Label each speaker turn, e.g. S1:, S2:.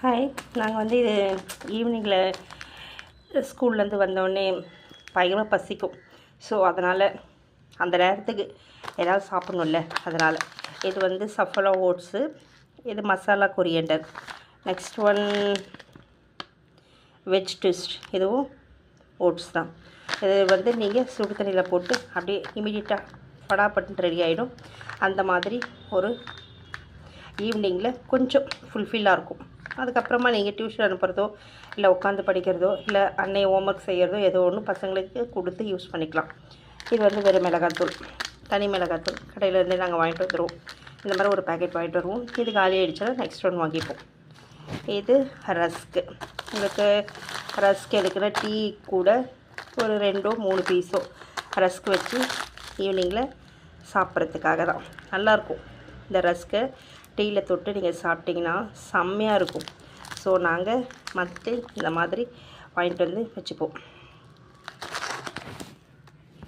S1: Hi. நாங்கள் வந்து இது ஈவினிங்கில் ஸ்கூல்லேருந்து வந்தோடனே பயங்கரமாக பசிக்கும். ஸோ அதனால் அந்த நேரத்துக்கு ஏதாவது சாப்பிட்ணுல்ல, அதனால் இது வந்து சஃபலா ஓட்ஸு, இது masala coriander, next one veg twist, இதுவும் ஓட்ஸ் தான். இது வந்து நீங்கள் சுடு தண்ணியில் போட்டு அப்படியே இமீடியட்டாக படாப்பட்டு ரெடி ஆகிடும். அந்த மாதிரி ஒரு ஈவினிங்கில் கொஞ்சம் ஃபுல்ஃபில்லாக இருக்கும். அதுக்கப்புறமா நீங்கள் டியூஷன் அனுப்புகிறதோ இல்லை உட்காந்து படிக்கிறதோ இல்லை அன்னை ஹோம்ஒர்க் செய்கிறதோ ஏதோ ஒன்று பசங்களுக்கு கொடுத்து யூஸ் பண்ணிக்கலாம். இது வந்து வெறும் மிளகாத்தூள், தனி மிளகாத்தூள் கடையிலேருந்தே நாங்கள் வாங்கிட்டு வந்துடுவோம். இந்த மாதிரி ஒரு பேக்கெட் வாங்கிட்டு வருவோம். இது காலி ஆகிடுச்சுன்னா நெக்ஸ்ட் ஒன் வாங்கிப்போம். இது ரஸ்க்கு. உங்களுக்கு ரஸ்க் எடுக்கிற டீ கூட ஒரு 2-3 பீஸோ ரஸ்க் வச்சு ஈவினிங்கில் சாப்பிட்றதுக்காக தான் நல்லாயிருக்கும். இந்த ரஸ்க்கை டீயில் தொட்டு நீங்கள் சாப்பிட்டிங்கன்னா செம்மையாக இருக்கும். ஸோ நாங்கள் மற்ற இந்த மாதிரி வாங்கிட்டு வந்து வச்சுப்போம்.